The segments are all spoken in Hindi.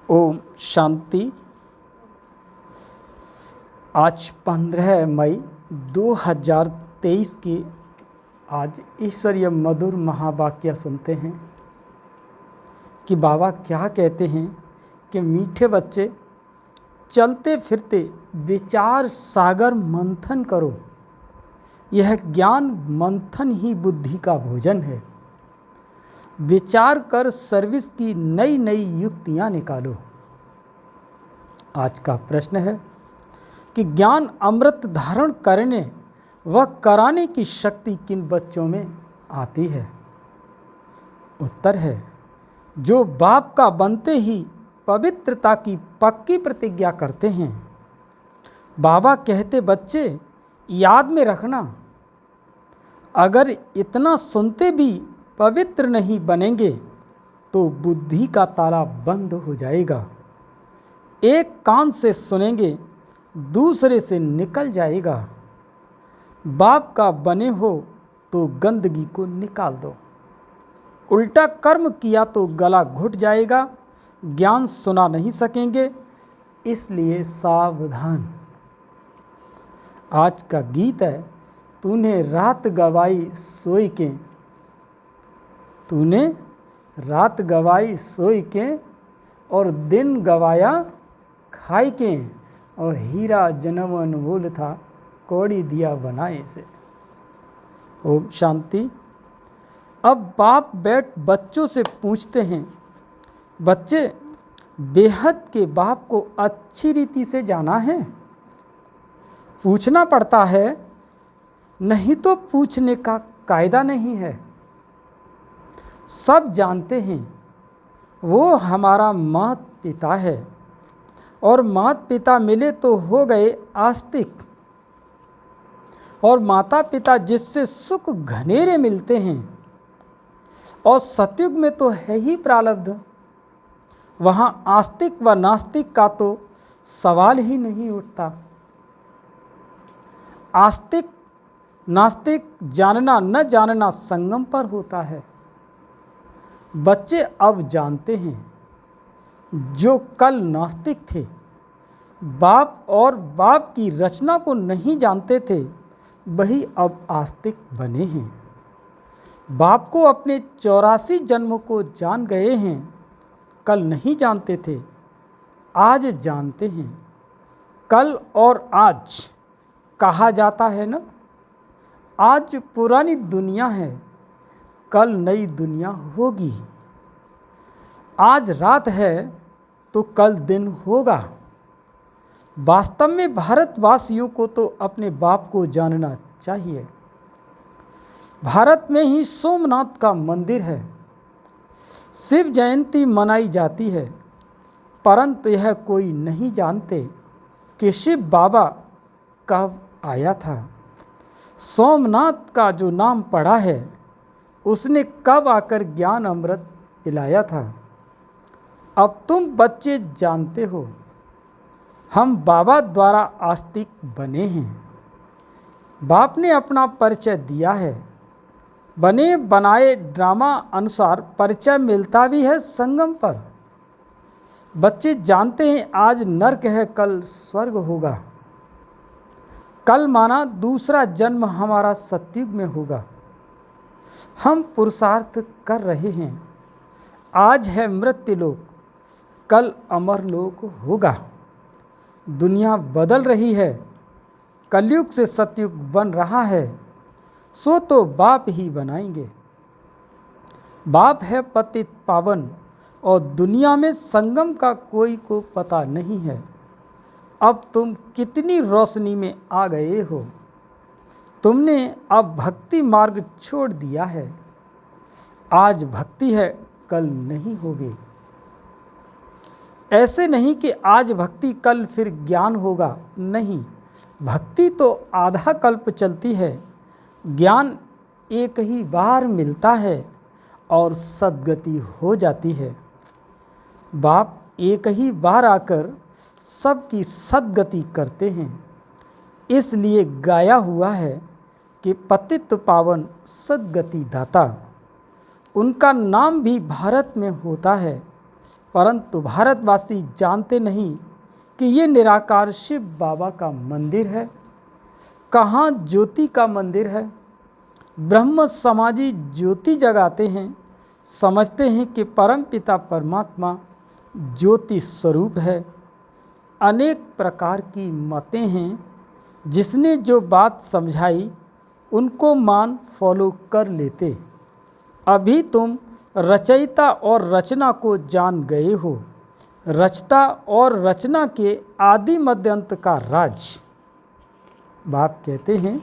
ओम शांति। आज 15 मई 2023 की आज ईश्वरीय मधुर महावाक्य सुनते हैं कि बाबा क्या कहते हैं कि मीठे बच्चे, चलते फिरते विचार सागर मंथन करो। यह ज्ञान मंथन ही बुद्धि का भोजन है। विचार कर सर्विस की नई नई युक्तियां निकालो। आज का प्रश्न है कि ज्ञान अमृत धारण करने व कराने की शक्ति किन बच्चों में आती है? उत्तर है, जो बाप का बनते ही पवित्रता की पक्की प्रतिज्ञा करते हैं। बाबा कहते, बच्चे याद में रखना, अगर इतना सुनते भी पवित्र नहीं बनेंगे तो बुद्धि का ताला बंद हो जाएगा। एक कान से सुनेंगे, दूसरे से निकल जाएगा। बाप का बने हो तो गंदगी को निकाल दो। उल्टा कर्म किया तो गला घुट जाएगा, ज्ञान सुना नहीं सकेंगे, इसलिए सावधान। आज का गीत है, तूने रात गवाई सोई के, तूने रात गवाई सोई के और दिन गवाया खाई के, और हीरा जन्म अनमोल था कौड़ी दिया बनाए से। ओम शांति। अब बाप बैठ बच्चों से पूछते हैं, बच्चे बेहद के बाप को अच्छी रीति से जाना है? पूछना पड़ता है, नहीं तो पूछने का कायदा नहीं है। सब जानते हैं वो हमारा माता पिता है, और माता पिता मिले तो हो गए आस्तिक, और माता पिता जिससे सुख घनेरे मिलते हैं। और सतयुग में तो है ही प्रारब्ध, वहाँ आस्तिक व नास्तिक का तो सवाल ही नहीं उठता। आस्तिक नास्तिक जानना न जानना संगम पर होता है। बच्चे अब जानते हैं, जो कल नास्तिक थे, बाप और बाप की रचना को नहीं जानते थे, वही अब आस्तिक बने हैं। बाप को अपने 84 जन्मों को जान गए हैं। कल नहीं जानते थे, आज जानते हैं। कल और आज कहा जाता है ना, आज पुरानी दुनिया है, कल नई दुनिया होगी। आज रात है तो कल दिन होगा। वास्तव में भारतवासियों को तो अपने बाप को जानना चाहिए। भारत में ही सोमनाथ का मंदिर है, शिव जयंती मनाई जाती है, परंतु यह कोई नहीं जानते कि शिव बाबा कब आया था। सोमनाथ का जो नाम पड़ा है, उसने कब आकर ज्ञान अमृत पिलाया था। अब तुम बच्चे जानते हो, हम बाबा द्वारा आस्तिक बने हैं। बाप ने अपना परिचय दिया है। बने बनाए ड्रामा अनुसार परिचय मिलता भी है संगम पर। बच्चे जानते हैं, आज नरक है, कल स्वर्ग होगा। कल माना दूसरा जन्म हमारा सतयुग में होगा। हम पुरुषार्थ कर रहे हैं। आज है मृत्युलोक, कल अमरलोक होगा। दुनिया बदल रही है, कलयुग से सतयुग बन रहा है, सो तो बाप ही बनाएंगे। बाप है पतित पावन, और दुनिया में संगम का कोई को पता नहीं है। अब तुम कितनी रोशनी में आ गए हो। तुमने अब भक्ति मार्ग छोड़ दिया है। आज भक्ति है, कल नहीं होगी। ऐसे नहीं कि आज भक्ति कल फिर ज्ञान होगा, नहीं। भक्ति तो आधा कल्प चलती है, ज्ञान एक ही बार मिलता है और सद्गति हो जाती है। बाप एक ही बार आकर सबकी सद्गति करते हैं। इसलिए गाया हुआ है कि पतित पावन सद्गति दाता। उनका नाम भी भारत में होता है, परंतु भारतवासी जानते नहीं कि ये निराकार शिव बाबा का मंदिर है। कहाँ ज्योति का मंदिर है। ब्रह्म समाजी ज्योति जगाते हैं, समझते हैं कि परम पिता परमात्मा ज्योति स्वरूप है। अनेक प्रकार की मतें हैं, जिसने जो बात समझाई उनको मान फॉलो कर लेते। अभी तुम रचयिता और रचना को जान गए हो। रचता और रचना के आदि मध्यांत का राज। बाप कहते हैं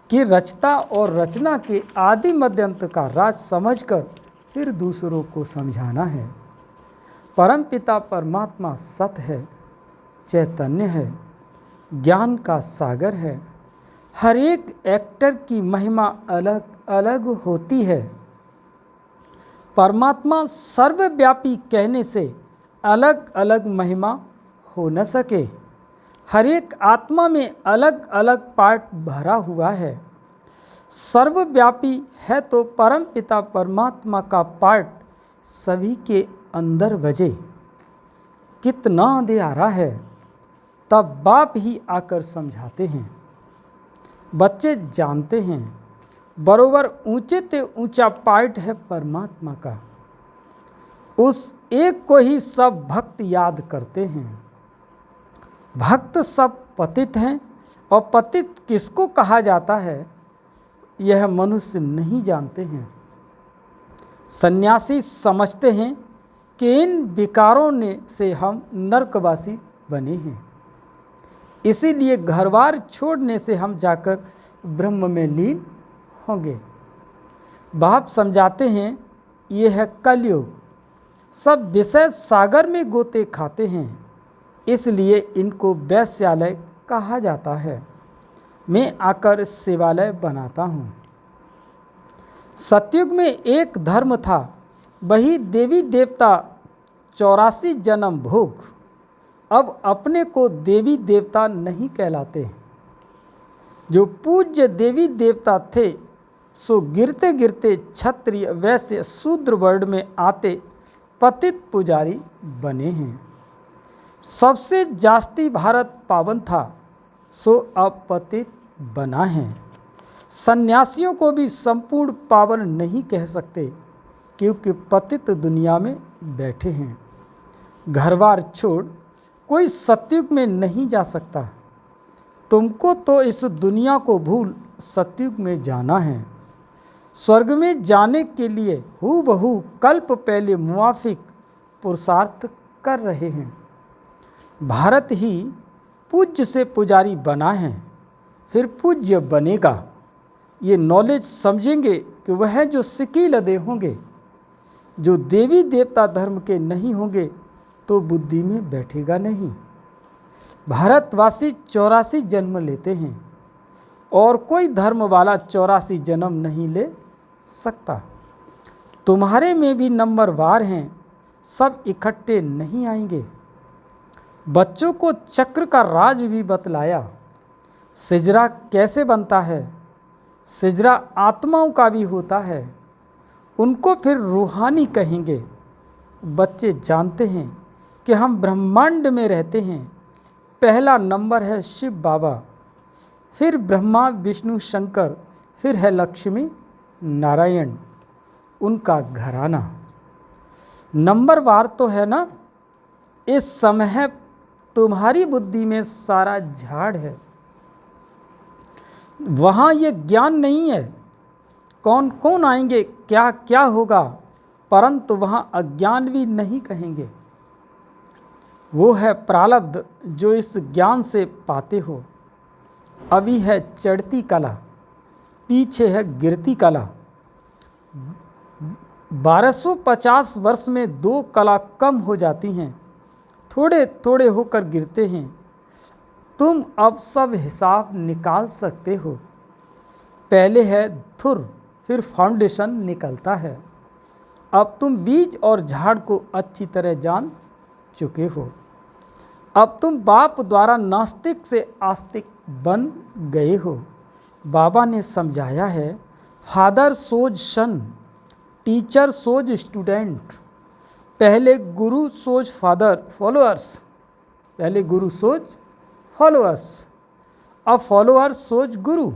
कि रचता और रचना के आदि मध्यांत का राज समझकर फिर दूसरों को समझाना है। परम पिता परमात्मा सत है, चैतन्य है, ज्ञान का सागर है। हर एक एक्टर की महिमा अलग अलग होती है। परमात्मा सर्वव्यापी कहने से अलग अलग महिमा हो न सके। हर एक आत्मा में अलग अलग पार्ट भरा हुआ है। सर्वव्यापी है तो परम पिता परमात्मा का पार्ट सभी के अंदर बजे। कितना अंधेरा है, तब बाप ही आकर समझाते हैं। बच्चे जानते हैं बरोबर ऊंचे ते ऊंचा पार्ट है परमात्मा का। उस एक को ही सब भक्त याद करते हैं। भक्त सब पतित हैं, और पतित किसको कहा जाता है यह मनुष्य नहीं जानते हैं। सन्यासी समझते हैं कि इन विकारों ने से हम नरकवासी बने हैं, इसीलिए घरबार छोड़ने से हम जाकर ब्रह्म में लीन होंगे। बाप समझाते हैं ये है कलयुग। सब विषय सागर में गोते खाते हैं, इसलिए इनको वैश्यालय कहा जाता है। मैं आकर शिवालय बनाता हूँ। सतयुग में एक धर्म था, वही देवी देवता 84 जन्म भोग। अब अपने को देवी देवता नहीं कहलाते। जो पूज्य देवी देवता थे सो गिरते गिरते क्षत्रिय वैश्य शूद्र वर्ण में आते पतित पुजारी बने हैं। सबसे जास्ती भारत पावन था, सो अब पतित बना है। सन्यासियों को भी संपूर्ण पावन नहीं कह सकते, क्योंकि पतित दुनिया में बैठे हैं। घरबार छोड़ कोई सतयुग में नहीं जा सकता। तुमको तो इस दुनिया को भूल सतयुग में जाना है। स्वर्ग में जाने के लिए हूबहू कल्प पहले मुआफिक पुरुषार्थ कर रहे हैं। भारत ही पूज्य से पुजारी बना है, फिर पूज्य बनेगा। ये नॉलेज समझेंगे कि वह जो सिक्की लदे होंगे, जो देवी देवता धर्म के नहीं होंगे तो बुद्धि में बैठेगा नहीं। भारतवासी 84 जन्म लेते हैं, और कोई धर्म वाला 84 जन्म नहीं ले सकता। तुम्हारे में भी नंबरवार हैं, सब इकट्ठे नहीं आएंगे। बच्चों को चक्र का राज भी बतलाया। सिजरा कैसे बनता है। सिजरा आत्माओं का भी होता है, उनको फिर रूहानी कहेंगे। बच्चे जानते हैं कि हम ब्रह्मांड में रहते हैं। पहला नंबर है शिव बाबा, फिर ब्रह्मा विष्णु शंकर, फिर है लक्ष्मी नारायण, उनका घराना। नंबरवार तो है ना। इस समय तुम्हारी बुद्धि में सारा झाड़ है। वहाँ ये ज्ञान नहीं है कौन कौन आएंगे, क्या क्या होगा, परंतु वहाँ अज्ञान भी नहीं कहेंगे। वो है प्रारब्ध जो इस ज्ञान से पाते हो। अभी है चढ़ती कला, पीछे है गिरती कला। 1250 वर्ष में 2 कला कम हो जाती हैं, थोड़े थोड़े होकर गिरते हैं। तुम अब सब हिसाब निकाल सकते हो। पहले है धुर, फिर फाउंडेशन निकलता है। अब तुम बीज और झाड़ को अच्छी तरह जान चुके हो। अब तुम बाप द्वारा नास्तिक से आस्तिक बन गए हो। बाबा ने समझाया है, फादर सोज सन, टीचर सोज स्टूडेंट। पहले गुरु सोच फादर फॉलोअर्स, पहले गुरु सोच फॉलोअर्स, अब फॉलोअर्स सोच गुरु।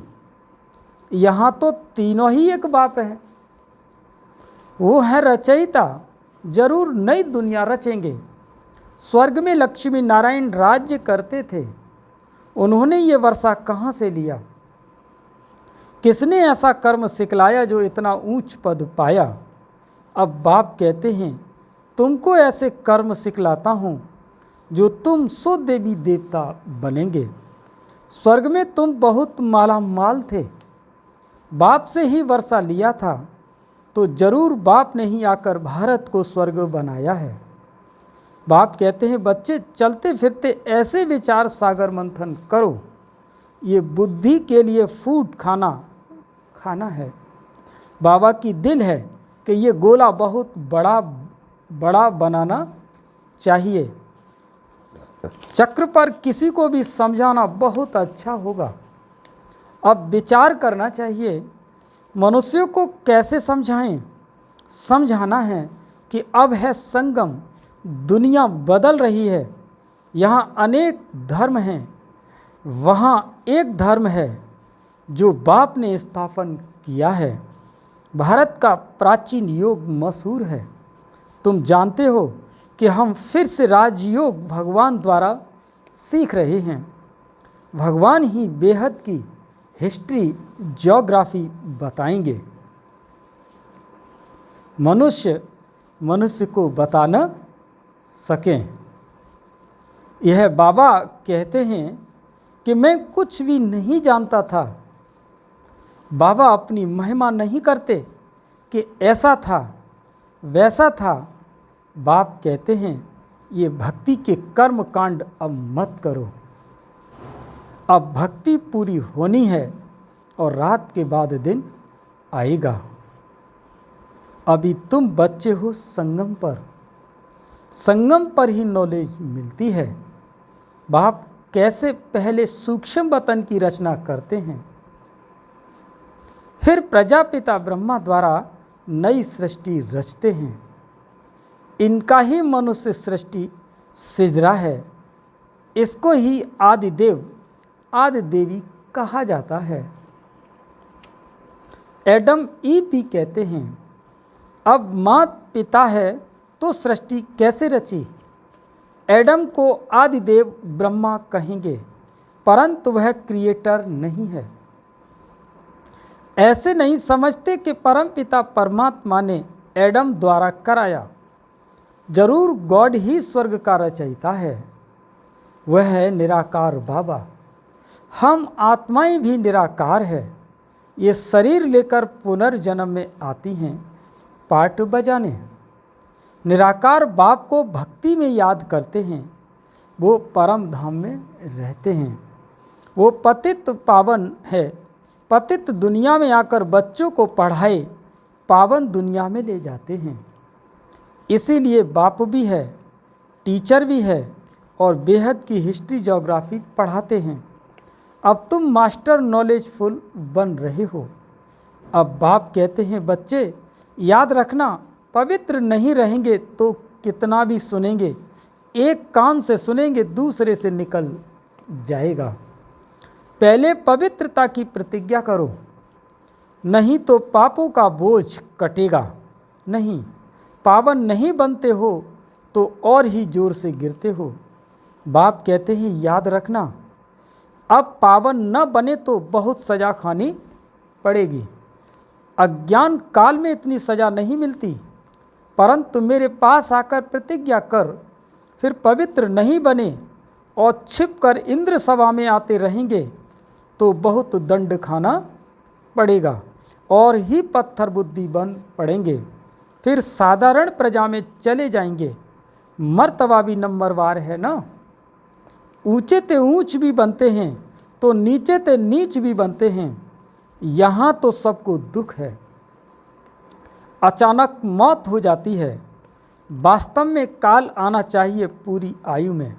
यहाँ तो तीनों ही एक बाप है। वो है रचयिता, जरूर नई दुनिया रचेंगे। स्वर्ग में लक्ष्मी नारायण राज्य करते थे, उन्होंने ये वर्षा कहाँ से लिया? किसने ऐसा कर्म सिखलाया जो इतना ऊंच पद पाया? अब बाप कहते हैं तुमको ऐसे कर्म सिखलाता हूँ जो तुम सो देवी देवता बनेंगे। स्वर्ग में तुम बहुत मालामाल थे, बाप से ही वर्षा लिया था, तो जरूर बाप ने ही आकर भारत को स्वर्ग बनाया है। बाप कहते हैं बच्चे चलते फिरते ऐसे विचार सागर मंथन करो, ये बुद्धि के लिए फूड खाना है। बाबा की दिल है कि ये गोला बहुत बड़ा बड़ा बनाना चाहिए। चक्र पर किसी को भी समझाना बहुत अच्छा होगा। अब विचार करना चाहिए मनुष्यों को कैसे समझाएं। समझाना है कि अब है संगम, दुनिया बदल रही है, यहाँ अनेक धर्म हैं, वहाँ एक धर्म है जो बाप ने स्थापन किया है। भारत का प्राचीन योग मशहूर है। तुम जानते हो कि हम फिर से राजयोग भगवान द्वारा सीख रहे हैं। भगवान ही बेहद की हिस्ट्री ज्योग्राफी बताएंगे। मनुष्य को बता न सकें। यह बाबा कहते हैं कि मैं कुछ भी नहीं जानता था। बाबा अपनी महिमा नहीं करते कि ऐसा था वैसा था। बाप कहते हैं ये भक्ति के कर्म कांड अब मत करो। अब भक्ति पूरी होनी है और रात के बाद दिन आएगा। अभी तुम बच्चे हो संगम पर ही नॉलेज मिलती है। बाप कैसे पहले सूक्ष्म वतन की रचना करते हैं, फिर प्रजापिता ब्रह्मा द्वारा नई सृष्टि रचते हैं। इनका ही मनुष्य सृष्टि सिजरा है। इसको ही आदिदेव आदि देवी कहा जाता है। एडम ईव भी कहते हैं अब माता पिता है तो सृष्टि कैसे रची? एडम को आदिदेव ब्रह्मा कहेंगे, परंतु वह क्रिएटर नहीं है। ऐसे नहीं समझते कि परमपिता परमात्मा ने एडम द्वारा कराया। जरूर गॉड ही स्वर्ग का रचयिता है, वह है निराकार बाबा। हम आत्माएं भी निराकार है। ये शरीर लेकर पुनर्जन्म में आती हैं पाठ बजाने। निराकार बाप को भक्ति में याद करते हैं, वो परम धाम में रहते हैं। वो पतित पावन है, पतित दुनिया में आकर बच्चों को पढ़ाए पावन दुनिया में ले जाते हैं। इसीलिए बाप भी है, टीचर भी है और बेहद की हिस्ट्री ज्योग्राफी पढ़ाते हैं। अब तुम मास्टर नॉलेजफुल बन रहे हो। अब बाप कहते हैं बच्चे याद रखना, पवित्र नहीं रहेंगे तो कितना भी सुनेंगे, एक कान से सुनेंगे दूसरे से निकल जाएगा। पहले पवित्रता की प्रतिज्ञा करो, नहीं तो पापों का बोझ कटेगा नहीं। पावन नहीं बनते हो तो और ही जोर से गिरते हो। बाप कहते हैं याद रखना, अब पावन न बने तो बहुत सज़ा खानी पड़ेगी। अज्ञान काल में इतनी सज़ा नहीं मिलती, परंतु मेरे पास आकर प्रतिज्ञा कर, फिर पवित्र नहीं बने और छिपकर इंद्र सभा में आते रहेंगे तो बहुत दंड खाना पड़ेगा और ही पत्थर बुद्धि बन पड़ेंगे। फिर साधारण प्रजा में चले जाएंगे। मर्तबा भी नंबरवार है ना, ऊंचे ते ऊंच भी बनते हैं तो नीचे ते नीच भी बनते हैं। यहाँ तो सबको दुख है, अचानक मौत हो जाती है। वास्तव में काल आना चाहिए पूरी आयु में।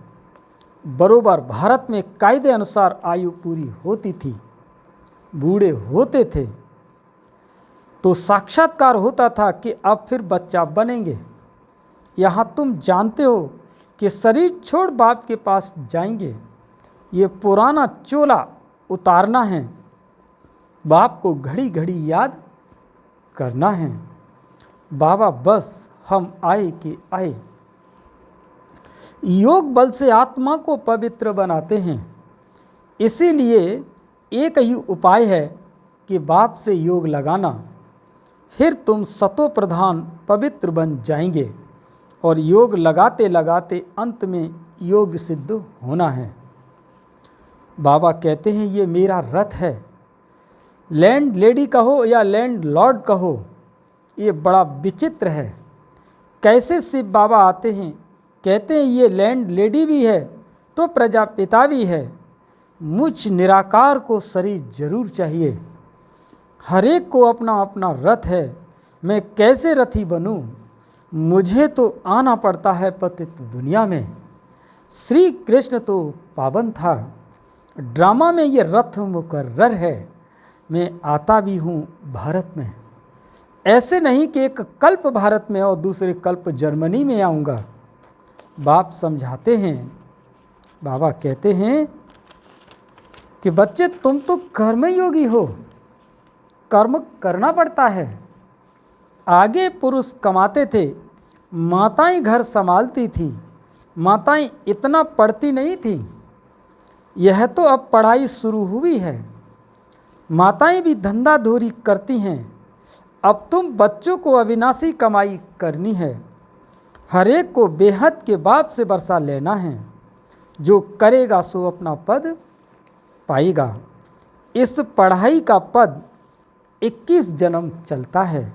बरोबर भारत में कायदे अनुसार आयु पूरी होती थी, बूढ़े होते थे तो साक्षात्कार होता था कि अब फिर बच्चा बनेंगे। यहाँ तुम जानते हो कि शरीर छोड़ बाप के पास जाएंगे। ये पुराना चोला उतारना है, बाप को घड़ी घड़ी याद करना है। बाबा बस हम आए कि आए। योग बल से आत्मा को पवित्र बनाते हैं, इसीलिए एक ही उपाय है कि बाप से योग लगाना, फिर तुम सतो प्रधान पवित्र बन जाएंगे और योग लगाते लगाते अंत में योग सिद्ध होना है। बाबा कहते हैं ये मेरा रथ है। लैंड लेडी कहो या लैंड लॉर्ड कहो, ये बड़ा विचित्र है। कैसे शिव बाबा आते हैं, कहते हैं ये लैंड लेडी भी है तो प्रजापिता भी है। मुझ निराकार को शरीर जरूर चाहिए। हर एक को अपना अपना रथ है, मैं कैसे रथी बनूं? मुझे तो आना पड़ता है पतित दुनिया में। श्री कृष्ण तो पावन था, ड्रामा में ये रथ मुकर्रर है। मैं आता भी हूँ भारत में, ऐसे नहीं कि एक कल्प भारत में और दूसरे कल्प जर्मनी में आऊँगा। बाप समझाते हैं, बाबा कहते हैं कि बच्चे तुम तो कर्मयोगी हो, कर्म करना पड़ता है। आगे पुरुष कमाते थे, माताएं घर संभालती थी, माताएं इतना पढ़ती नहीं थी। यह तो अब पढ़ाई शुरू हुई है, माताएं भी धंधा धोरी करती हैं। अब तुम बच्चों को अविनाशी कमाई करनी है। हर एक को बेहद के बाप से बरसा लेना है। जो करेगा सो अपना पद पाएगा। इस पढ़ाई का पद 21 जन्म चलता है।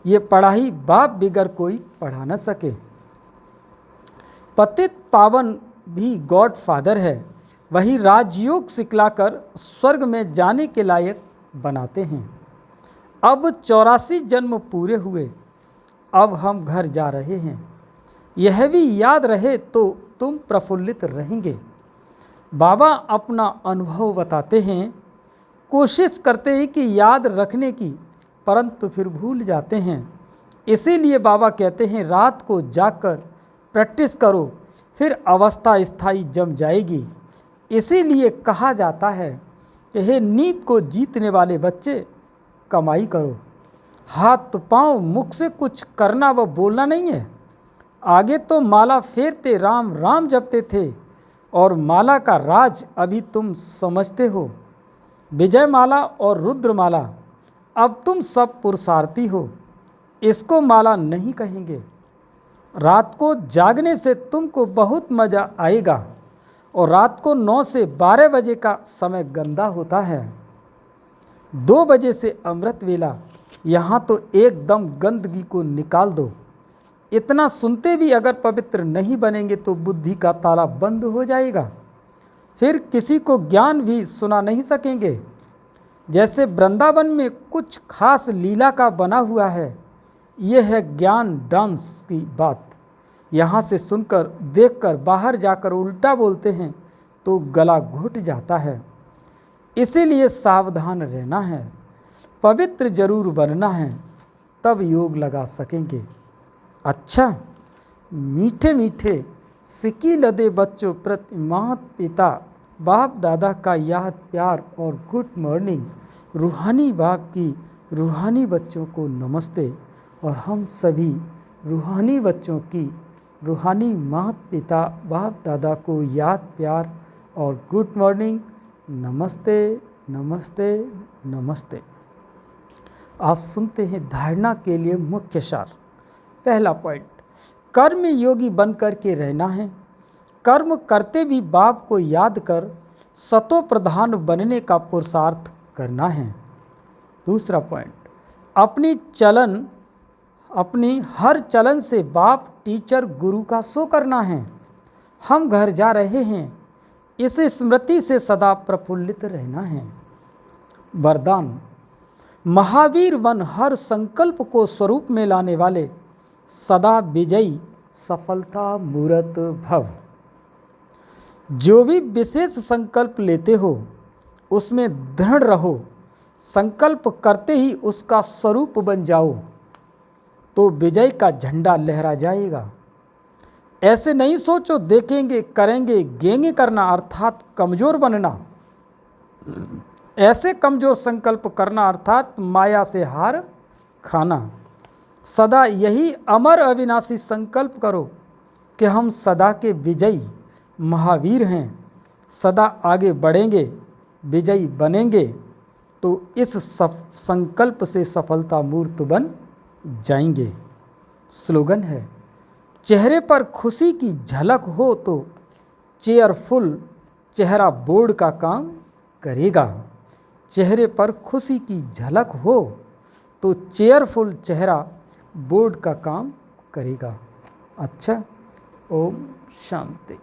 ये पढ़ाई बाप बिगर कोई पढ़ा न सके। पतित पावन भी गॉड फादर है, वही राजयोग सिखलाकर स्वर्ग में जाने के लायक बनाते हैं। अब 84 जन्म पूरे हुए, अब हम घर जा रहे हैं। यह भी याद रहे तो तुम प्रफुल्लित रहेंगे। बाबा अपना अनुभव बताते हैं, कोशिश करते हैं कि याद रखने की, परंतु फिर भूल जाते हैं। इसीलिए बाबा कहते हैं रात को जागकर प्रैक्टिस करो, फिर अवस्था स्थायी जम जाएगी। इसीलिए कहा जाता है कि हे नींद को जीतने वाले बच्चे, कमाई करो। हाथ पांव मुख से कुछ करना व बोलना नहीं है। आगे तो माला फेरते राम राम जपते थे और माला का राज अभी तुम समझते हो। विजय माला और रुद्र माला, अब तुम सब पुरुषार्थी हो, इसको माला नहीं कहेंगे। रात को जागने से तुमको बहुत मज़ा आएगा और रात को 9 से 12 बजे का समय गंदा होता है। 2 बजे से अमृत वेला, यहाँ तो एकदम गंदगी को निकाल दो। इतना सुनते भी अगर पवित्र नहीं बनेंगे तो बुद्धि का ताला बंद हो जाएगा, फिर किसी को ज्ञान भी सुना नहीं सकेंगे। जैसे वृंदावन में कुछ खास लीला का बना हुआ है, यह है ज्ञान डांस की बात। यहाँ से सुनकर देखकर बाहर जाकर उल्टा बोलते हैं तो गला घुट जाता है। इसीलिए सावधान रहना है, पवित्र जरूर बनना है, तब योग लगा सकेंगे। अच्छा, मीठे मीठे सिकी लदे बच्चों प्रति माता पिता बाप दादा का याद प्यार और गुड मॉर्निंग। रूहानी बाप की रूहानी बच्चों को नमस्ते और हम सभी रूहानी बच्चों की रूहानी माता पिता बाप दादा को याद प्यार और गुड मॉर्निंग। नमस्ते नमस्ते नमस्ते। आप सुनते हैं धारणा के लिए मुख्य सार। पहला पॉइंट, कर्म योगी बन कर के रहना है। कर्म करते भी बाप को याद कर सतो प्रधान बनने का पुरुषार्थ करना है। दूसरा पॉइंट, अपनी हर चलन से बाप टीचर गुरु का शो करना है। हम घर जा रहे हैं, इस स्मृति से सदा प्रफुल्लित रहना है। वरदान, महावीर वन हर संकल्प को स्वरूप में लाने वाले सदा विजयी सफलता मूर्त भव। जो भी विशेष संकल्प लेते हो उसमें दृढ़ रहो। संकल्प करते ही उसका स्वरूप बन जाओ तो विजय का झंडा लहरा जाएगा। ऐसे नहीं सोचो देखेंगे करेंगे गेंगे करना अर्थात कमज़ोर बनना। ऐसे कमज़ोर संकल्प करना अर्थात माया से हार खाना। सदा यही अमर अविनाशी संकल्प करो कि हम सदा के विजयी महावीर हैं, सदा आगे बढ़ेंगे, विजयी बनेंगे, तो इस संकल्प से सफलता मूर्त बन जाएंगे। स्लोगन है, चेहरे पर खुशी की झलक हो तो चेयरफुल चेहरा बोर्ड का काम करेगा। चेहरे पर खुशी की झलक हो तो चेयरफुल चेहरा बोर्ड का काम करेगा। अच्छा, ओम शांति।